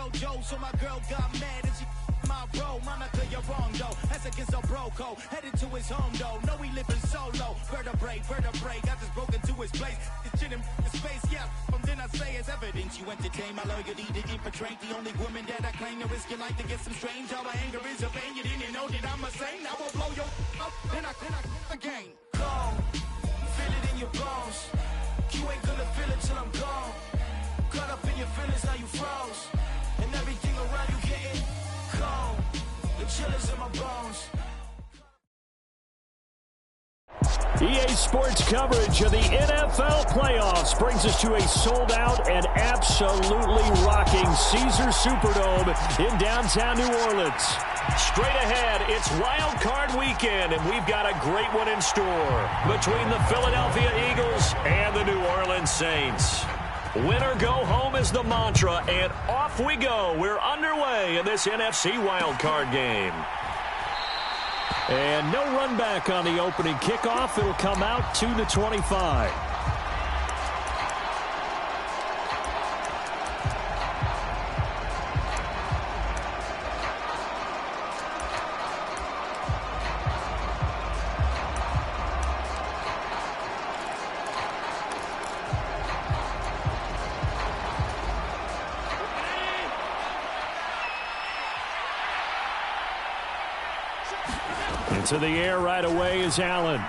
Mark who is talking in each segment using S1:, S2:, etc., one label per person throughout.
S1: JoJo, so my girl got mad and she my bro. Monica, you're wrong though. That's against a bro code. Headed to his home though. No, he living solo. Vertebrae. Got this broken to his place. This shit in space, yeah. From then I say it's evidence you entertain my loyalty to infiltrate the only woman that I claim to risk your life to get some strange. How my anger is a vein. You didn't know that I'm a saint. I will blow your up. Then I again. Gone. Feel it in your bones. You ain't gonna feel it till I'm gone. Caught up in your feelings, now you froze. And everything around you getting cold. The chillers in my bones.
S2: EA Sports coverage of the NFL playoffs brings us to a sold-out and absolutely rocking Caesars Superdome in downtown New Orleans. Straight ahead, it's Wild Card Weekend, and we've got a great one in store between the Philadelphia Eagles and the New Orleans Saints. Win or go home is the mantra, and off we go. We're underway in this NFC Wild Card game. And no run back on the opening kickoff. It'll come out 2-25. Into the air right away is Allen.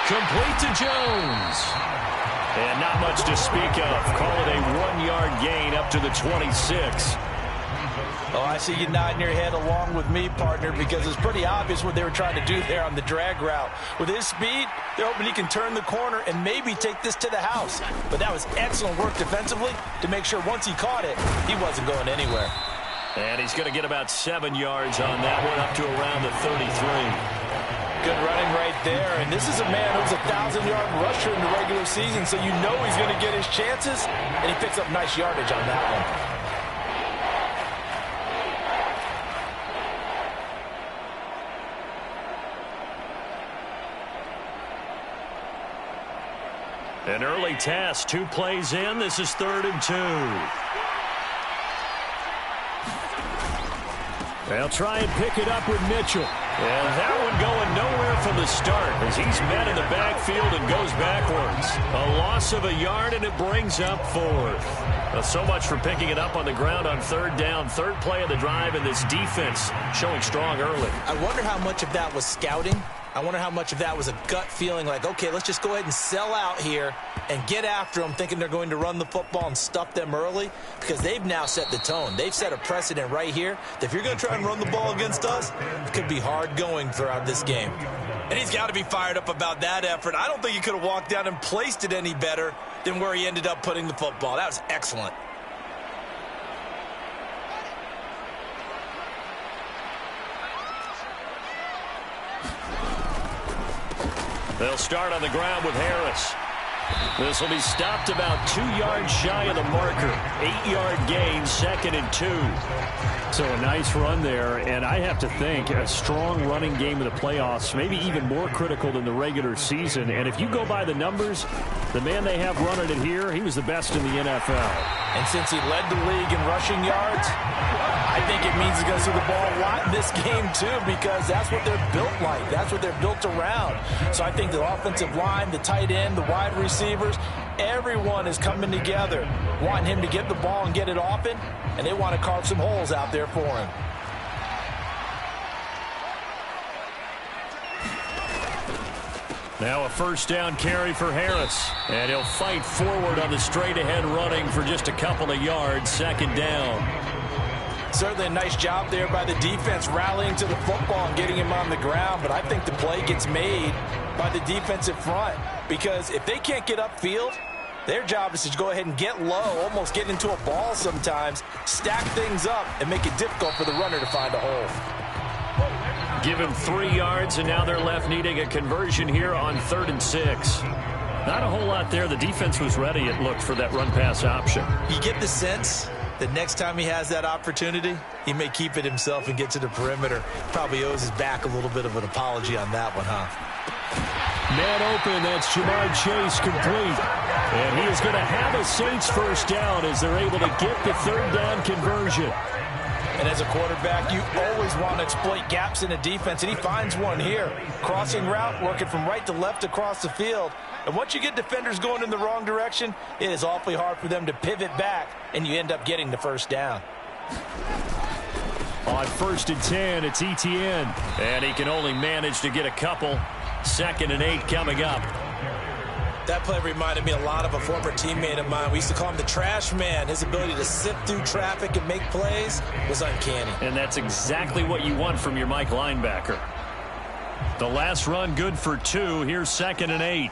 S2: Complete to Jones. And not much to speak of. Call it a 1-yard gain up to the 26.
S3: Oh, I see you nodding your head along with me, partner, because it's pretty obvious what they were trying to do there on the drag route. With his speed, they're hoping he can turn the corner and maybe take this to the house. But that was excellent work defensively to make sure once he caught it, he wasn't going anywhere.
S2: And he's going to get about 7 yards on that one, up to around the 33.
S3: Good running right there. And this is a man who's a 1,000-yard rusher in the regular season, so you know he's going to get his chances. And he picks up nice yardage on that one.
S2: An early test, 2 plays in. This is 3rd and 2. They'll try and pick it up with Mitchell. And that one going nowhere from the start as he's met in the backfield and goes backwards. A loss of a yard, and it brings up 4th. Well, so much for picking it up on the ground on 3rd down. 3rd play of the drive, and this defense showing strong early.
S3: I wonder how much of that was scouting. I wonder how much of that was a gut feeling like, okay, let's just go ahead and sell out here and get after them, thinking they're going to run the football and stuff them early, because they've now set the tone. They've set a precedent right here that if you're going to try and run the ball against us, it could be hard going throughout this game. And he's got to be fired up about that effort. I don't think he could have walked down and placed it any better than where he ended up putting the football. That was excellent.
S2: They'll start on the ground with Harris. This will be stopped about 2 yards shy of the marker. 8-yard gain, 2nd and 2. So a nice run there, and I have to think a strong running game of the playoffs, maybe even more critical than the regular season. And if you go by the numbers, the man they have running it here, he was the best in the NFL.
S3: And since he led the league in rushing yards, I think it means he's going to see the ball a lot in this game too, because that's what they're built like. That's what they're built around. So I think the offensive line, the tight end, the wide receivers, everyone is coming together, wanting him to get the ball and get it often, and they want to carve some holes out there for him.
S2: Now a 1st down carry for Harris. And he'll fight forward on the straight-ahead running for just a couple of yards. 2nd down.
S3: Certainly a nice job there by the defense rallying to the football and getting him on the ground. But I think the play gets made by the defensive front, because if they can't get upfield, their job is to go ahead and get low, almost get into a ball sometimes, stack things up, and make it difficult for the runner to find a hole.
S2: Give him 3 yards, and now they're left needing a conversion here on 3rd and 6. Not a whole lot there. The defense was ready, it looked, for that run-pass option.
S3: You get the sense that next time he has that opportunity, he may keep it himself and get to the perimeter. Probably owes his back a little bit of an apology on that one, huh?
S2: Man open, that's Jamar Chase complete. And he is going to have a Saints first down as they're able to get the third down conversion.
S3: And as a quarterback, you always want to exploit gaps in the defense, and he finds one here. Crossing route, working from right to left across the field. And once you get defenders going in the wrong direction, it is awfully hard for them to pivot back, and you end up getting the first down.
S2: On 1st and 10, it's Etienne. And he can only manage to get a couple. 2nd and 8 coming up.
S3: That play reminded me a lot of a former teammate of mine. We used to call him the trash man. His ability to sift through traffic and make plays was uncanny.
S2: And that's exactly what you want from your Mike linebacker. The last run good for 2. Here's 2nd and 8.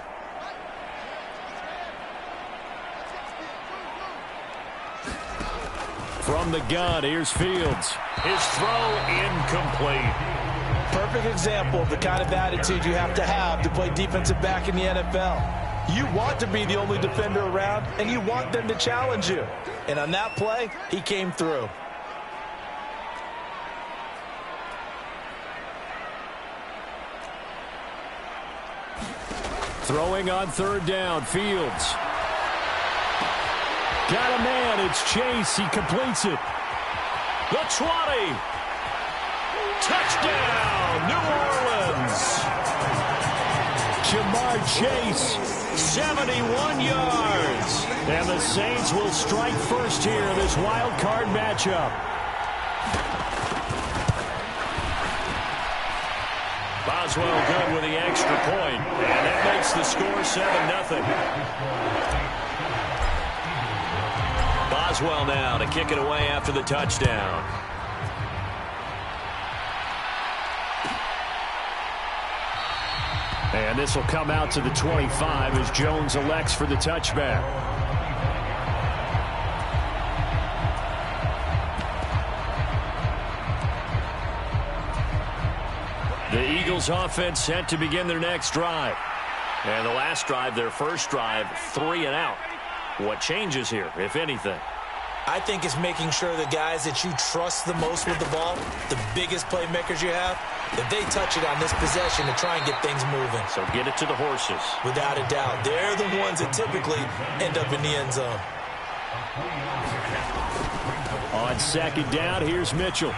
S2: From the gun, here's Fields. His throw incomplete.
S3: Perfect example of the kind of attitude you have to play defensive back in the NFL. You want to be the only defender around, and you want them to challenge you. And on that play, he came through.
S2: Throwing on 3rd down, Fields. Got a man, it's Chase, he completes it. The 20. Touchdown, New Orleans. Jamar Chase, 71 yards. And the Saints will strike first here in this wild card matchup. Boswell good with the extra point. And that makes the score 7-0. Boswell now to kick it away after the touchdown. And this will come out to the 25 as Jones elects for the touchback. The Eagles offense set to begin their next drive. And the last drive, their first drive, 3 and out. What changes here, if anything?
S3: I think it's making sure the guys that you trust the most with the ball, the biggest playmakers you have, that they touch it on this possession to try and get things moving.
S2: So get it to the horses.
S3: Without a doubt. They're the ones that typically end up in the end zone.
S2: On 2nd down, here's Mitchell.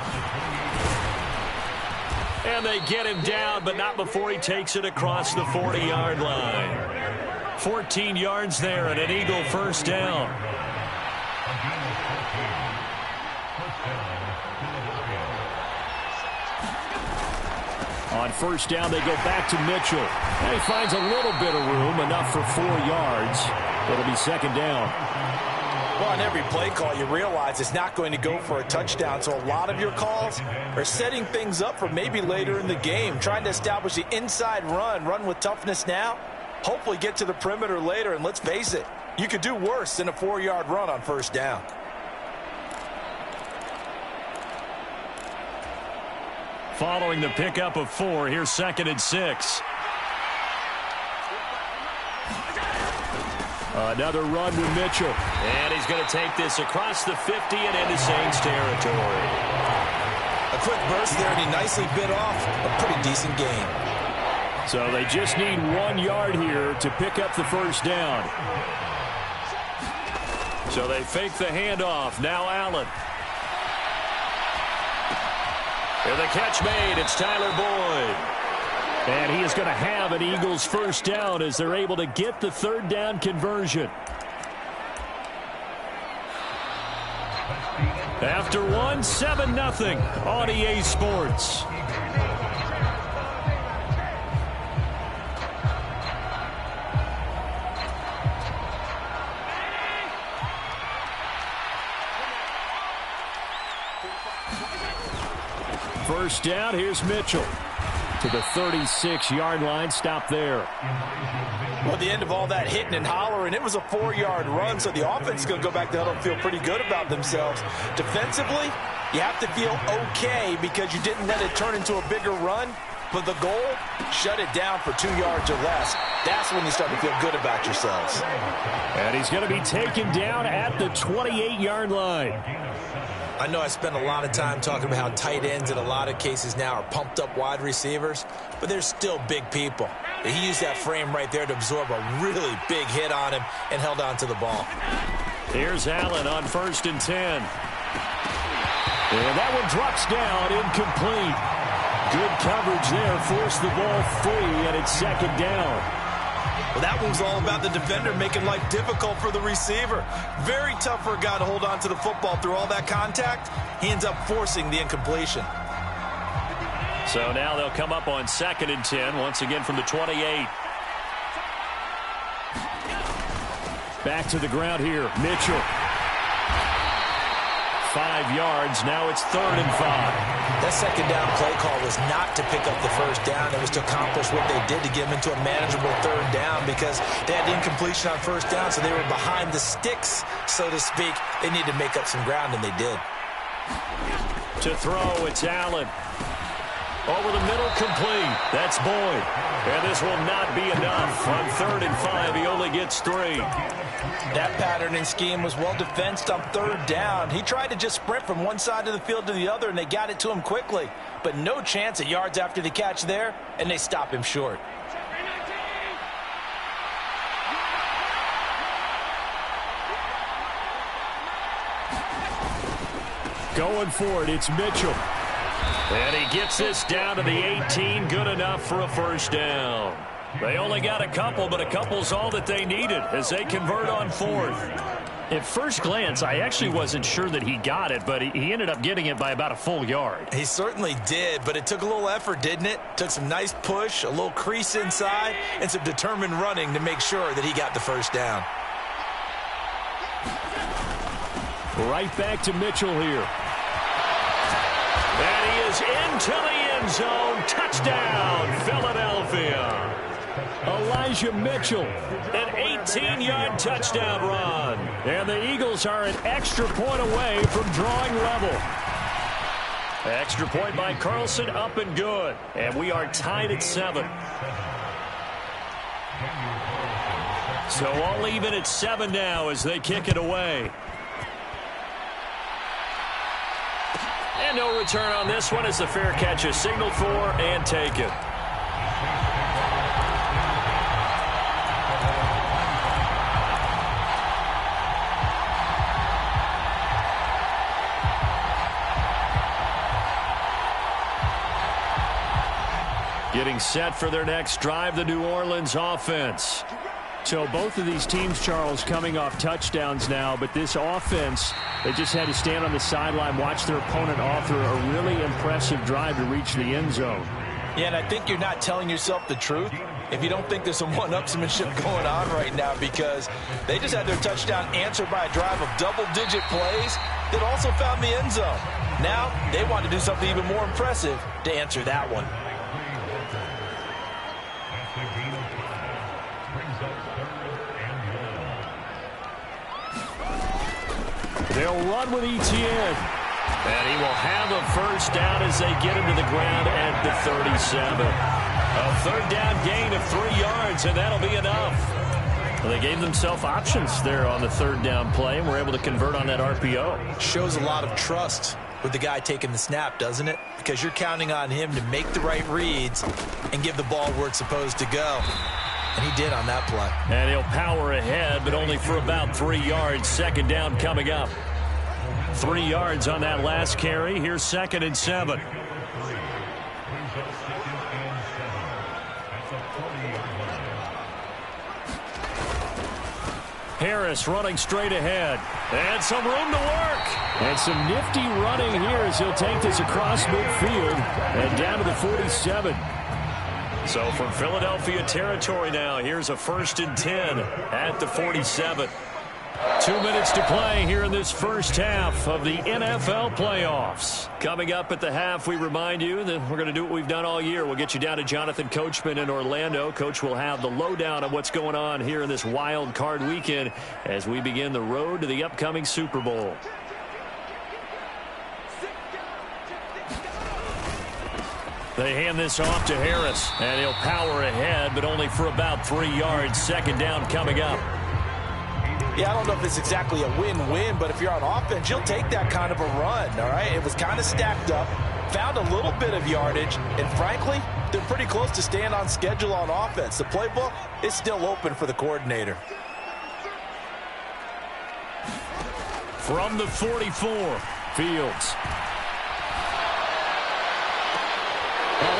S2: And they get him down, but not before he takes it across the 40-yard line. 14 yards there and an Eagle first down. On 1st down, they go back to Mitchell. And he finds a little bit of room, enough for 4 yards. It'll be 2nd down.
S3: Well, on every play call, you realize it's not going to go for a touchdown. So a lot of your calls are setting things up for maybe later in the game, trying to establish the inside run with toughness now, hopefully get to the perimeter later. And let's face it, you could do worse than a 4-yard run on 1st down.
S2: Following the pickup of 4, here's 2nd and 6. Another run with Mitchell. And he's going to take this across the 50 and into Saints territory.
S3: A quick burst there, and he nicely bit off a pretty decent gain.
S2: So they just need 1 yard here to pick up the first down. So they fake the handoff. Now Allen. And the catch made. It's Tyler Boyd. And he is going to have an Eagles first down as they're able to get the 3rd down conversion. After 1, 7-0 on EA Sports. First down, here's Mitchell. To the 36-yard line, stop there.
S3: Well, at the end of all that hitting and hollering, it was a 4-yard run, so the offense is going to go back to huddle and feel pretty good about themselves. Defensively, you have to feel okay because you didn't let it turn into a bigger run. But the goal, shut it down for 2 yards or less. That's when you start to feel good about yourselves.
S2: And he's going to be taken down at the 28-yard line.
S3: I know I spent a lot of time talking about how tight ends in a lot of cases now are pumped up wide receivers, but they're still big people. He used that frame right there to absorb a really big hit on him and held on to the ball.
S2: Here's Allen on 1st and 10. And that one drops down, incomplete. Good coverage there, forced the ball free, and it's 2nd down.
S3: Well, that one was all about the defender making life difficult for the receiver. Very tough for a guy to hold on to the football through all that contact. He ends up forcing the incompletion.
S2: So now they'll come up on 2nd and 10, once again from the 28. Back to the ground here, Mitchell. 5 yards, now it's 3rd and 5.
S3: That 2nd down play call was not to pick up the 1st down. It was to accomplish what they did to get them into a manageable 3rd down because they had incompletion on 1st down, so they were behind the sticks, so to speak. They needed to make up some ground, and they did.
S2: To throw, it's Allen. Over the middle, complete. That's Boyd. And this will not be enough. On 3rd and 5, he only gets 3.
S3: That pattern and scheme was well defensed on 3rd down. He tried to just sprint from one side of the field to the other, and they got it to him quickly. But no chance at yards after the catch there, and they stop him short.
S2: Going for it, it's Mitchell. And he gets this down to the 18, good enough for a 1st down. They only got a couple, but a couple's all that they needed as they convert on 4th. At first glance, I actually wasn't sure that he got it, but he ended up getting it by about a full yard.
S3: He certainly did, but it took a little effort, didn't it? Took some nice push, a little crease inside, and some determined running to make sure that he got the 1st down.
S2: Right back to Mitchell here. And he is into the end zone. Touchdown, Philadelphia. Elijah Mitchell, an 18-yard touchdown run. And the Eagles are an extra point away from drawing level. Extra point by Carlson, up and good. And we are tied at 7. So all even at 7 now as they kick it away. And no return on this one as the fair catch is signaled for and taken. Getting set for their next drive, the New Orleans offense. So both of these teams, Charles, coming off touchdowns now, but this offense, they just had to stand on the sideline, watch their opponent author a really impressive drive to reach the end zone.
S3: Yeah, and I think you're not telling yourself the truth if you don't think there's some one-upsmanship going on right now, because they just had their touchdown answered by a drive of double-digit plays that also found the end zone. Now they want to do something even more impressive to answer that one.
S2: They'll run with Etienne. And he will have a 1st down as they get him to the ground at the 37. A 3rd down gain of 3 yards, and that'll be enough. Well, they gave themselves options there on the 3rd down play, and were able to convert on that RPO.
S3: Shows a lot of trust with the guy taking the snap, doesn't it? Because you're counting on him to make the right reads and give the ball where it's supposed to go. And he did on that play.
S2: And he'll power ahead, but only for about 3 yards. 2nd down coming up. 3 yards on that last carry. Here's 2nd and 7. Harris running straight ahead. And some room to work. And some nifty running here as he'll take this across midfield and down to the 47. So from Philadelphia territory now, here's a 1st and 10 at the 47. 2 minutes to play here in this first half of the NFL playoffs. Coming up at the half, we remind you that we're going to do what we've done all year. We'll get you down to Jonathan Coachman in Orlando. Coach will have the lowdown on what's going on here in this wild card weekend as we begin the road to the upcoming Super Bowl. They hand this off to Harris, and he'll power ahead, but only for about 3 yards. Second down coming up.
S3: Yeah, I don't know if it's exactly a win-win, but if you're on offense, you'll take that kind of a run, all right? It was kind of stacked up, found a little bit of yardage, and frankly, they're pretty close to staying on schedule on offense. The playbook is still open for the coordinator.
S2: From the 44, Fields.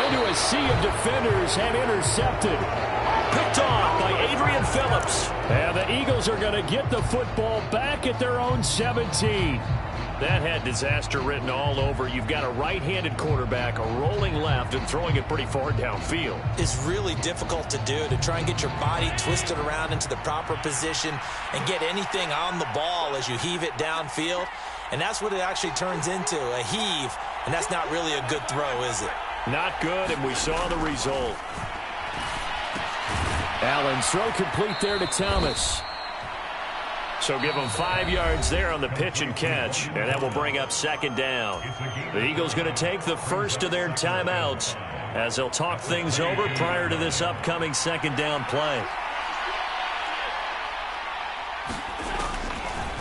S2: Into a sea of defenders and intercepted. Picked off by Adrian Phillips. And the Eagles are going to get the football back at their own 17. That had disaster written all over. You've got a right-handed quarterback, a rolling left, and throwing it pretty far downfield.
S3: It's really difficult to do, to try and get your body twisted around into the proper position and get anything on the ball as you heave it downfield. And that's what it actually turns into, a heave. And that's not really a good throw, is it?
S2: Not good, and we saw the result. Allen throw complete there to Thomas. So give him 5 yards there on the pitch and catch, and that will bring up second down. The Eagles going to take the first of their timeouts as they'll talk things over prior to this upcoming second down play.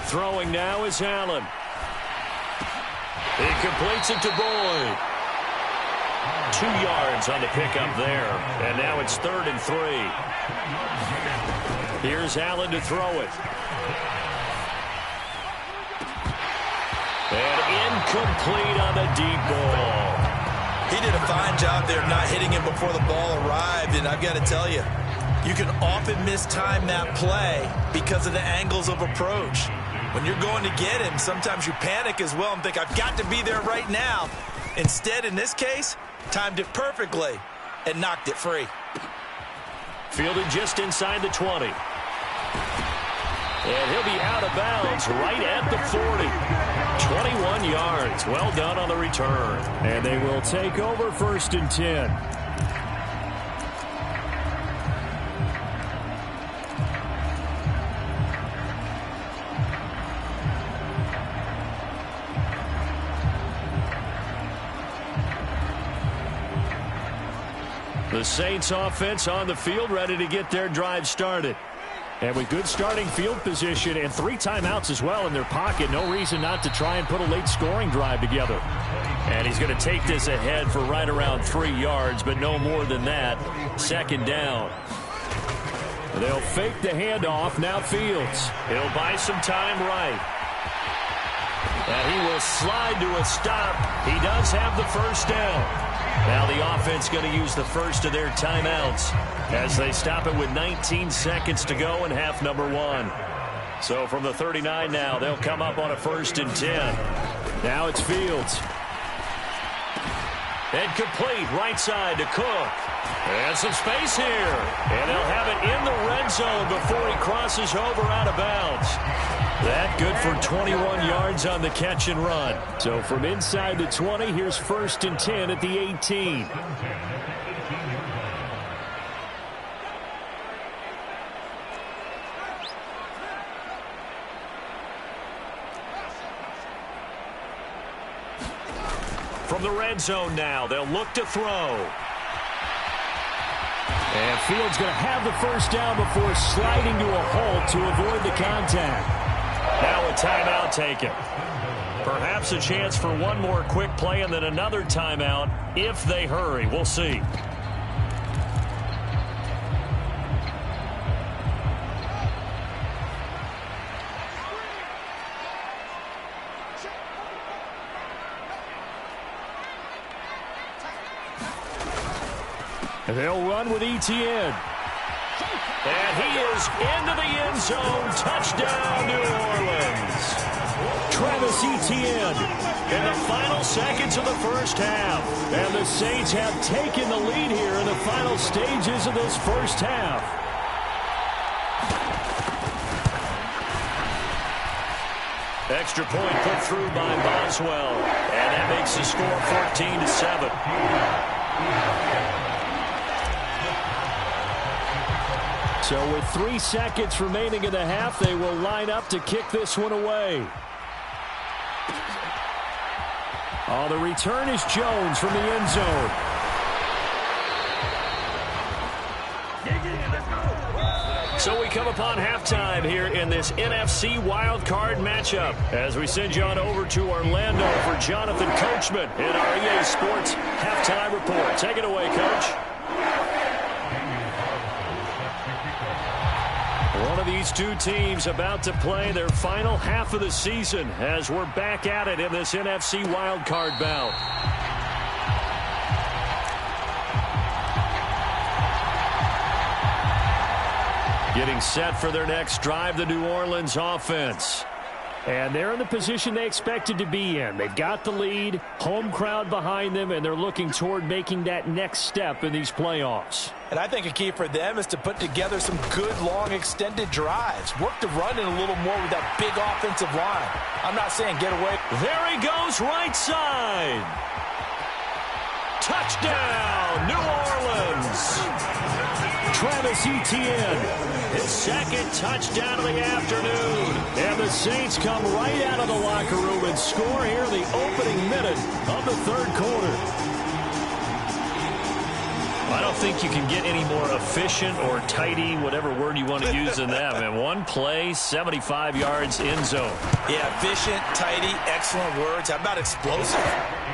S2: Throwing now is Allen. He completes it to Boyd. 2 yards on the pickup there. And now it's 3rd and 3. Here's Allen to throw it. And incomplete on the deep ball.
S3: He did a fine job there not hitting him before the ball arrived. And I've got to tell you, you can often mistime that play because of the angles of approach. When you're going to get him, sometimes you panic as well and think, I've got to be there right now. Instead, in this case, timed it perfectly and knocked it free.
S2: Fielded just inside the 20. And he'll be out of bounds right at the 40. 21 yards. Well done on the return. And they will take over 1st and 10. The Saints offense on the field, ready to get their drive started. And with good starting field position and 3 timeouts as well in their pocket, no reason not to try and put a late scoring drive together. And he's going to take this ahead for right around 3 yards, but no more than that. Second down. They'll fake the handoff. Now Fields. He'll buy some time right. And he will slide to a stop. He does have the first down. Now the offense going to use the first of their timeouts as they stop it with 19 seconds to go in half number 1. So from the 39 now, they'll come up on a 1st and 10. Now it's Fields. And complete right side to Cook. And some space here. And they'll have it in the red zone before he crosses over out of bounds. That good for 21 yards on the catch and run. So from inside the 20, here's 1st and 10 at the 18. From the red zone now, they'll look to throw. And Fields going to have the first down before sliding to a halt to avoid the contact. Now a timeout taken. Perhaps a chance for one more quick play and then another timeout if they hurry. We'll see. They'll run with Etienne. And he is into the end zone. Touchdown, New Orleans. Travis Etienne in the final seconds of the first half. And the Saints have taken the lead here in the final stages of this first half. Extra point put through by Boswell. And that makes the score 14-7. So with 3 seconds remaining in the half, they will line up to kick this one away. Oh, the return is Jones from the end zone. So we come upon halftime here in this NFC wildcard matchup as we send you on over to Orlando for Jonathan Coachman in our EA Sports halftime report. Take it away, Coach. One of these two teams about to play their final half of the season as we're back at it in this NFC wildcard bout. Getting set for their next drive, the New Orleans offense. And they're in the position they expected to be in. They've got the lead, home crowd behind them, and they're looking toward making that next step in these playoffs.
S3: And I think a key for them is to put together some good, long, extended drives. Work the run in a little more with that big offensive line. I'm not saying get away.
S2: There he goes, right side. Touchdown, New Orleans. Travis Etienne, his second touchdown of the afternoon. And the Saints come right out of the locker room and score here in the opening minute of the third quarter. I don't think you can get any more efficient or tidy, whatever word you want to use in that. And one play, 75 yards in zone.
S3: Yeah, efficient, tidy, excellent words. How about explosive?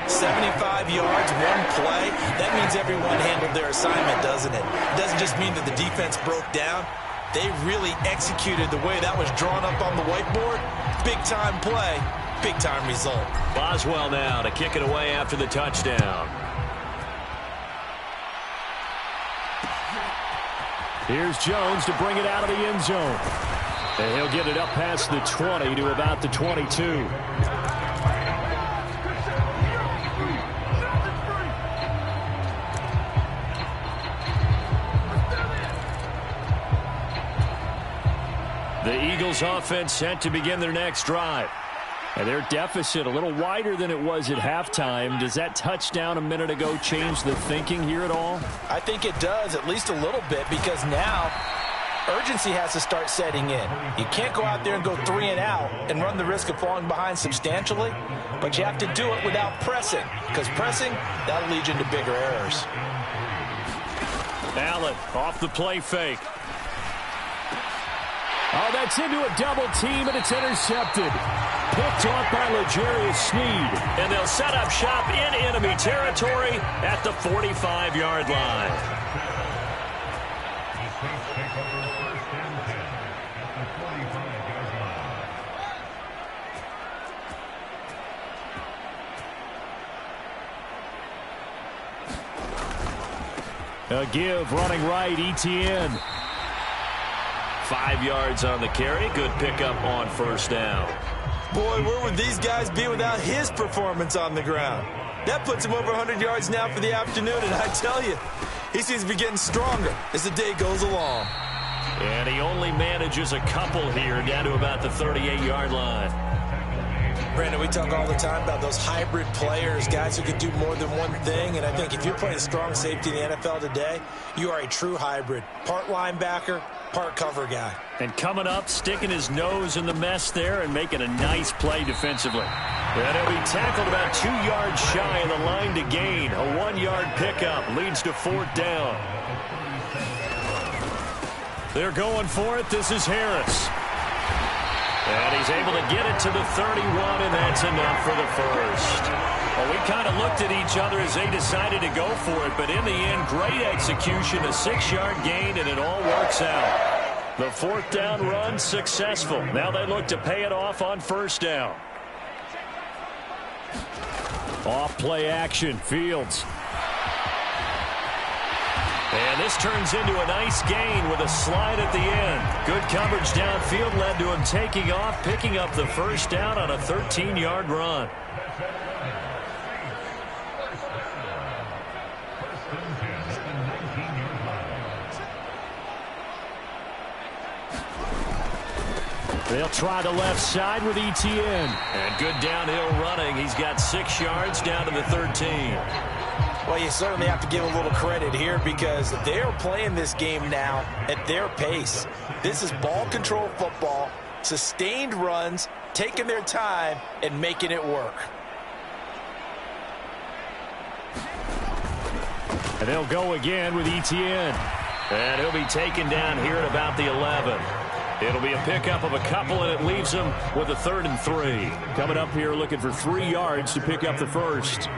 S3: 75 yards, one play. That means everyone handled their assignment, doesn't it? It doesn't just mean that the defense broke down. They really executed the way that was drawn up on the whiteboard. Big-time play, big-time result.
S2: Boswell now to kick it away after the touchdown. Here's Jones to bring it out of the end zone. And he'll get it up past the 20 to about the 22. The Eagles offense set to begin their next drive. And their deficit a little wider than it was at halftime. Does that touchdown a minute ago change the thinking here at all?
S3: I think it does, at least a little bit, because now urgency has to start setting in. You can't go out there and go 3 and out and run the risk of falling behind substantially, but you have to do it without pressing, because pressing, that'll lead you into bigger errors.
S2: Allen off the play fake. Oh, that's into a double team, and it's intercepted. Picked off by L'Jarius Sneed. And they'll set up shop in enemy territory at the 45-yard line. A give running right, Etienne. 5 yards on the carry. Good pickup on first down.
S3: Boy, where would these guys be without his performance on the ground? That puts him over 100 yards now for the afternoon, and I tell you, he seems to be getting stronger as the day goes along.
S2: And he only manages a couple here down to about the 38-yard line.
S3: Brandon, we talk all the time about those hybrid players, guys who can do more than one thing, and I think if you're playing strong safety in the NFL today, you are a true hybrid. Part linebacker, part cover guy.
S2: And coming up, sticking his nose in the mess there and making a nice play defensively. And he'll be tackled about 2 yards shy of the line to gain. A 1-yard pickup leads to fourth down. They're going for it. This is Harris. And he's able to get it to the 31, and that's enough for the first. Well, we kind of looked at each other as they decided to go for it, but in the end, great execution, a 6-yard gain, and it all works out. The fourth down run successful. Now they look to pay it off on first down. Off play action, Fields. And this turns into a nice gain with a slide at the end. Good coverage downfield led to him taking off, picking up the first down on a 13-yard run. They'll try the left side with Etienne. And good downhill running. He's got 6 yards down to the 13.
S3: Well, you certainly have to give a little credit here because they're playing this game now at their pace. This is ball control football, sustained runs, taking their time, and making it work.
S2: And they'll go again with Etienne. And he'll be taken down here at about the 11. It'll be a pickup of a couple, and it leaves him with a 3rd and 3. Coming up here looking for 3 yards to pick up the first.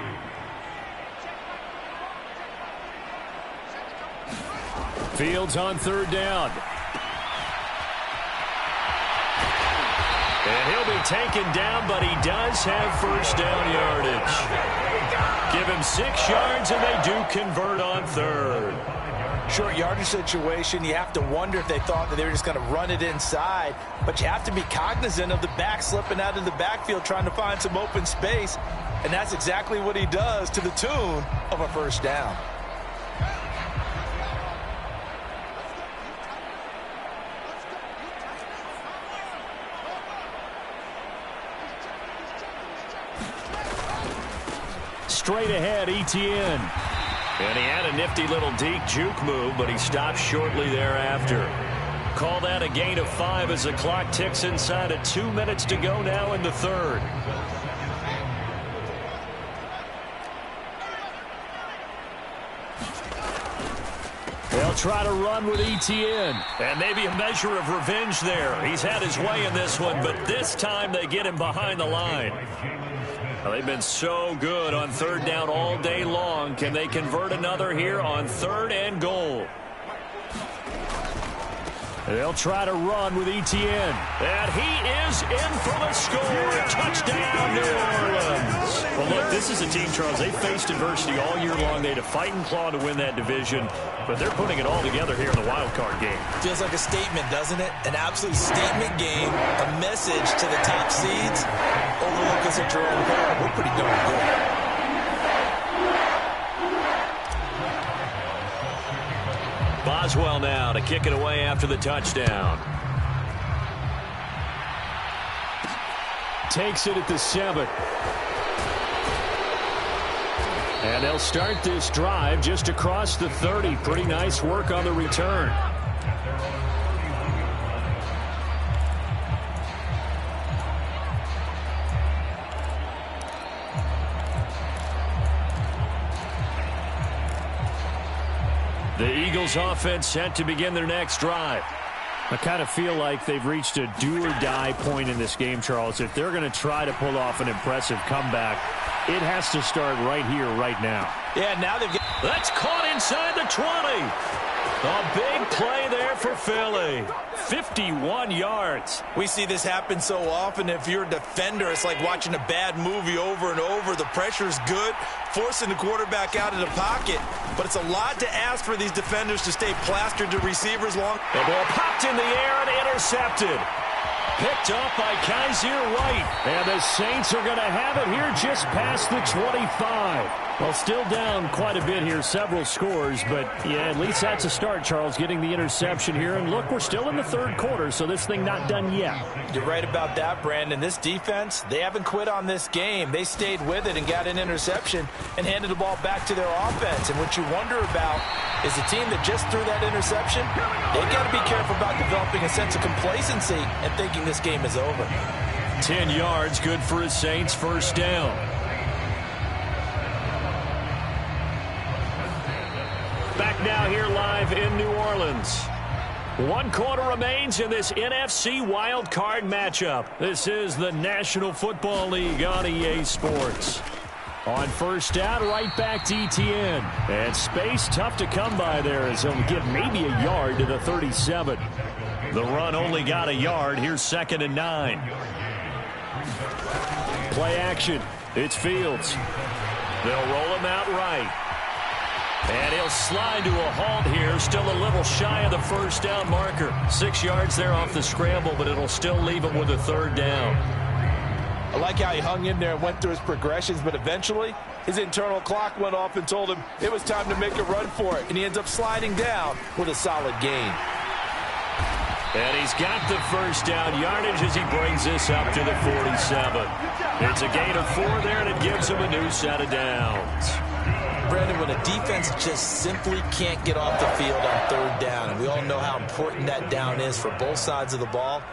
S2: Fields on 3rd down. And he'll be taken down, but he does have first down yardage. Give him 6 yards, and they do convert on 3rd.
S3: Short yardage situation, you have to wonder if they thought that they were just going to run it inside. But you have to be cognizant of the back slipping out of the backfield trying to find some open space. And that's exactly what he does to the tune of a first down.
S2: Straight ahead, Etienne. And he had a nifty little deep juke move, but he stopped shortly thereafter. Call that a gain of 5 as the clock ticks inside of 2 minutes to go now in the 3rd. They'll try to run with Etienne. And maybe a measure of revenge there. He's had his way in this one, but this time they get him behind the line. Well, they've been so good on 3rd down all day long. Can they convert another here on 3rd and goal? They'll try to run with Etienne. And he is in for the score. Touchdown, New Orleans. Well, look, this is a team, Charles. They faced adversity all year long. They had to fight and claw to win that division. But they're putting it all together here in the wild card game.
S3: Feels like a statement, doesn't it? An absolute statement game. A message to the top seeds. Overlook us at your own peril. We're pretty darn good.
S2: Boswell now to kick it away after the touchdown. Takes it at the 7. And they'll start this drive just across the 30. Pretty nice work on the return. The Eagles offense set to begin their next drive. I kind of feel like they've reached a do-or-die point in this game, Charles. If they're going to try to pull off an impressive comeback, it has to start right here, right now.
S3: Yeah, now they've got...
S2: That's caught inside the 20. A big play there for Philly. 51 yards.
S3: We see this happen so often. If you're a defender, it's like watching a bad movie over and over. The pressure's good, forcing the quarterback out of the pocket. But it's a lot to ask for these defenders to stay plastered to receivers long.
S2: The ball popped in the air and intercepted. Picked up by Kaiser White. And the Saints are going to have it here just past the 25. Well, still down quite a bit here, several scores. But, yeah, at least that's a start, Charles, getting the interception here. And, look, we're still in the 3rd quarter, so this thing not done yet.
S3: You're right about that, Brandon. This defense, they haven't quit on this game. They stayed with it and got an interception and handed the ball back to their offense. And what you wonder about is the team that just threw that interception, they've got to be careful about developing a sense of complacency and thinking this game is over.
S2: 10 yards, good for his Saints, first down. Back now here live in New Orleans. 1 quarter remains in this NFC wild card matchup. This is the National Football League on EA Sports. On first down, right back to Etienne. And space tough to come by there as he'll get maybe a yard to the 37. The run only got a yard. Here's 2nd and 9. Play action. It's Fields. They'll roll him out right. And he'll slide to a halt here. Still a little shy of the first down marker. 6 yards there off the scramble, but it'll still leave him with a 3rd down.
S3: I like how he hung in there and went through his progressions, but eventually his internal clock went off and told him it was time to make a run for it. And he ends up sliding down with a solid gain.
S2: And he's got the first down yardage as he brings this up to the 47. It's a gain of 4 there, and it gives him a new set of downs.
S3: Brandon, when a defense just simply can't get off the field on 3rd down, and we all know how important that down is for both sides of the ball,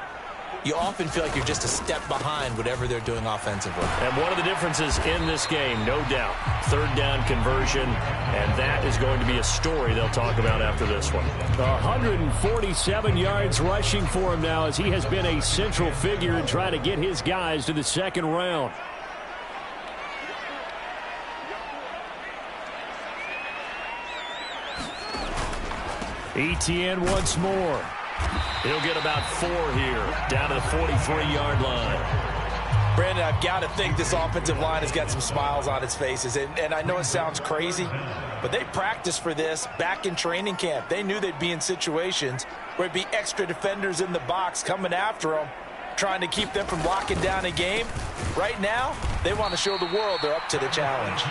S3: you often feel like you're just a step behind whatever they're doing offensively.
S2: And one of the differences in this game, no doubt, third down conversion, and that is going to be a story they'll talk about after this one. 147 yards rushing for him now as he has been a central figure in trying to get his guys to the second round. Etienne once more. He'll get about 4 here, down to the 43-yard line.
S3: Brandon, I've got to think this offensive line has got some smiles on its faces. And I know it sounds crazy, but they practiced for this back in training camp. They knew they'd be in situations where it'd be extra defenders in the box coming after them, trying to keep them from locking down a game. Right now, they want to show the world they're up to the challenge.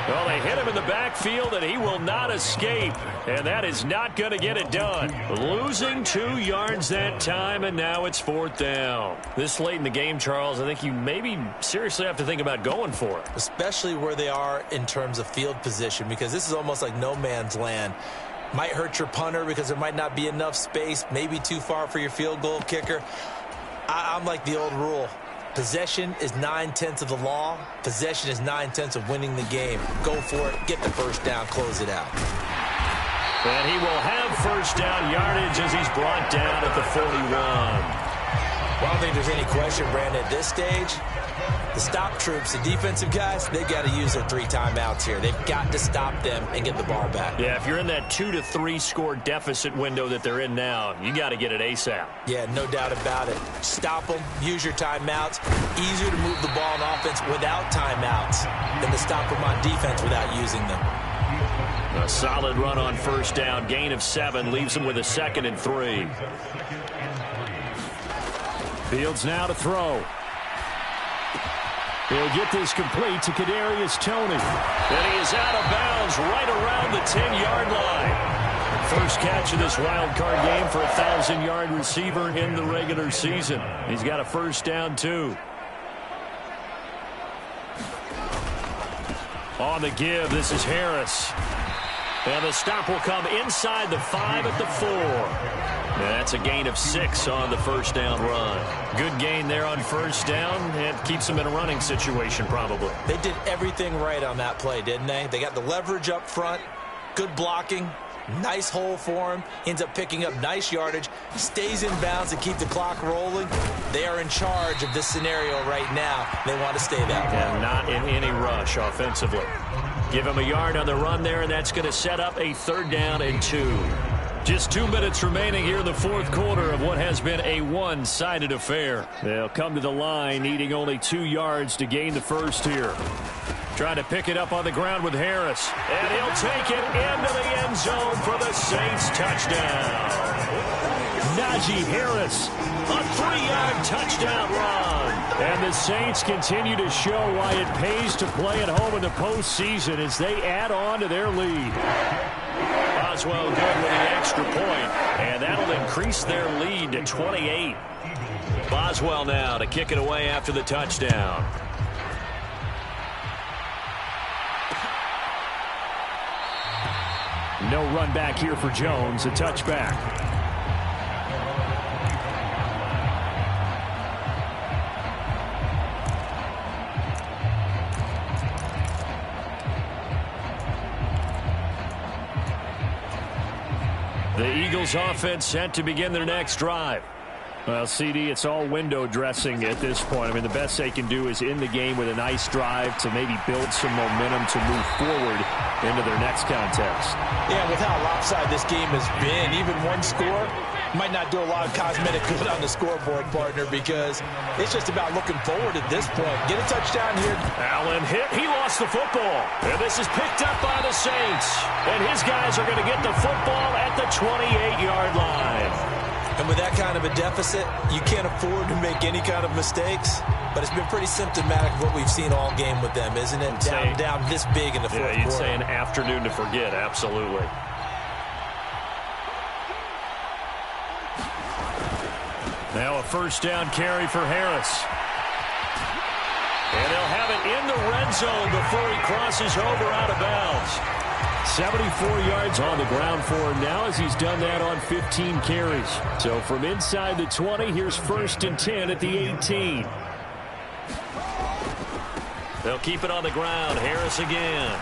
S2: Well, they hit him in the backfield, and he will not escape. And that is not going to get it done. Losing 2 yards that time, and now it's 4th down. This late in the game, Charles, I think you maybe seriously have to think about going for it.
S3: Especially where they are in terms of field position, because this is almost like no man's land. Might hurt your punter because there might not be enough space, maybe too far for your field goal kicker. I'm like the old rule. Possession is 9/10 of the law. Possession is 9/10 of winning the game. Go for it. Get the first down. Close it out.
S2: And he will have first down yardage as he's brought down at the 41.
S3: Well, I don't think there's any question, Brandon, at this stage. The stop troops, the defensive guys, they got to use their 3 timeouts here. They've got to stop them and get the ball back.
S2: Yeah, if you're in that 2 to 3 score deficit window that they're in now, you got to get it ASAP.
S3: Yeah, no doubt about it. Stop them, use your timeouts. Easier to move the ball on offense without timeouts than to stop them on defense without using them.
S2: A solid run on first down. Gain of 7 leaves him with a 2nd and 3. Fields now to throw. He'll get this complete to Kadarius Toney. And he is out of bounds right around the 10-yard line. First catch of this wild card game for a 1,000-yard receiver in the regular season. He's got a first down, too. On the give, this is Harris. And the stop will come inside the 5 at the 4. That's a gain of 6 on the first down run. Good gain there on first down. It keeps them in a running situation probably.
S3: They did everything right on that play, didn't they? They got the leverage up front, good blocking, nice hole for him. Ends up picking up nice yardage, stays in bounds to keep the clock rolling. They are in charge of this scenario right now. They want to stay that way.
S2: And not in any rush offensively. Give him a yard on the run there, and that's going to set up a 3rd down and 2. Just 2 minutes remaining here in the 4th quarter of what has been a one-sided affair. They'll come to the line needing only 2 yards to gain the first here. Trying to pick it up on the ground with Harris. And he'll take it into the end zone for the Saints touchdown. Najee Harris, a 3-yard touchdown run. And the Saints continue to show why it pays to play at home in the postseason as they add on to their lead. Boswell good with the extra point, and that'll increase their lead to 28. Boswell now to kick it away after the touchdown. No run back here for Jones, a touchback. The Eagles offense set to begin their next drive. Well, CD, it's all window dressing at this point. I mean, the best they can do is in the game with a nice drive to maybe build some momentum to move forward into their next contest.
S3: Yeah, with how lopsided this game has been, even one score might not do a lot of cosmetic good on the scoreboard, partner, because it's just about looking forward at this point. Get a touchdown here.
S2: Allen hit. He lost the football. And this is picked up by the Saints. And his guys are going to get the football at the 28-yard line.
S3: And with that kind of a deficit, you can't afford to make any kind of mistakes. But it's been pretty symptomatic of what we've seen all game with them, isn't it? Down this big in the fourth quarter.
S2: Yeah, you'd say an afternoon to forget, absolutely. Now a first down carry for Harris. And they'll have it in the red zone before he crosses over out of bounds. 74 yards on the ground for him now as he's done that on 15 carries. So from inside the 20, here's 1st and 10 at the 18. They'll keep it on the ground. Harris again.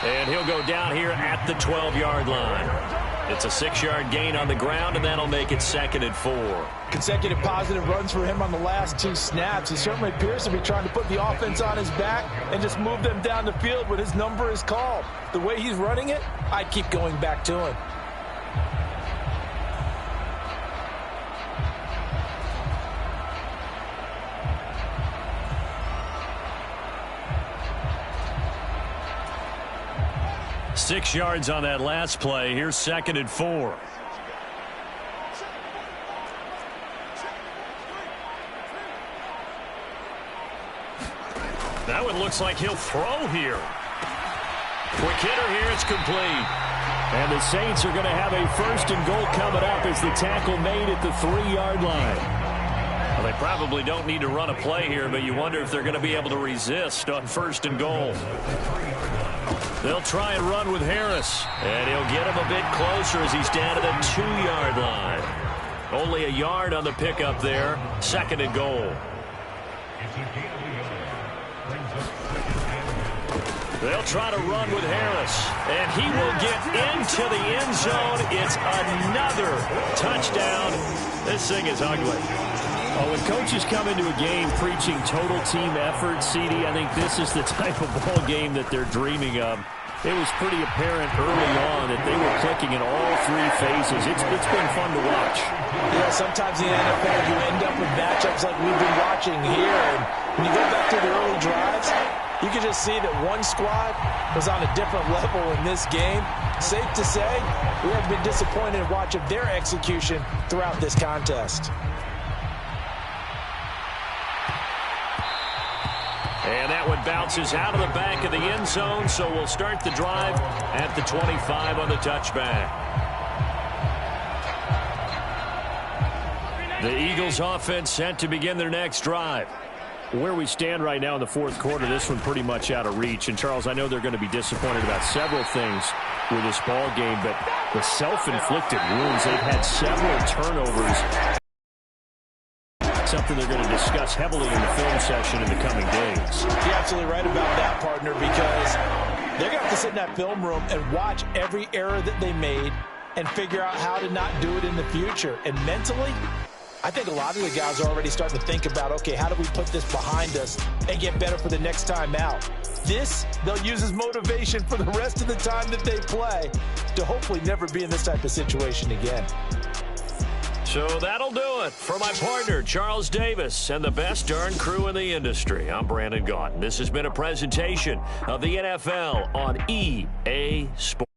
S2: And he'll go down here at the 12-yard line. It's a 6-yard gain on the ground, and that'll make it 2nd and 4.
S3: Consecutive positive runs for him on the last 2 snaps. He certainly appears to be trying to put the offense on his back and just move them down the field when his number is called. The way he's running it, I'd keep going back to him.
S2: Six yards on that last play. Here's 2nd and 4. That one looks like he'll throw here. Quick hitter here. It's complete. And the Saints are going to have a 1st and goal coming up as the tackle made at the 3-yard line. Well, they probably don't need to run a play here, but you wonder if they're going to be able to resist on 1st and goal. They'll try and run with Harris, and he'll get him a bit closer as he's down to the 2-yard line. Only a yard on the pickup there. 2nd and goal. They'll try to run with Harris, and he will get into the end zone. It's another touchdown. This thing is ugly. Oh, when coaches come into a game preaching total team effort, CD, I think this is the type of ball game that they're dreaming of. It was pretty apparent early on that they were clicking in all 3 phases. It's been fun to watch.
S3: Yeah, sometimes in the NFL you end up with matchups like we've been watching here. And when you go back to the early drives, you can just see that one squad was on a different level in this game. Safe to say, we have been disappointed in watching their execution throughout this contest.
S2: And that one bounces out of the back of the end zone, so we'll start the drive at the 25 on the touchback. The Eagles offense set to begin their next drive. Where we stand right now in the 4th quarter, this one pretty much out of reach. And, Charles, I know they're going to be disappointed about several things with this ball game, but the self-inflicted wounds, they've had several turnovers. Something they're going to discuss heavily in the film session in the coming days.
S3: You're absolutely right about that, partner, because they're going to have to sit in that film room and watch every error that they made and figure out how to not do it in the future. And mentally, I think a lot of the guys are already starting to think about, okay, how do we put this behind us and get better for the next time out? This, they'll use as motivation for the rest of the time that they play to hopefully never be in this type of situation again.
S2: So that'll do it for my partner, Charles Davis, and the best darn crew in the industry. I'm Brandon Gaudin. This has been a presentation of the NFL on EA Sports.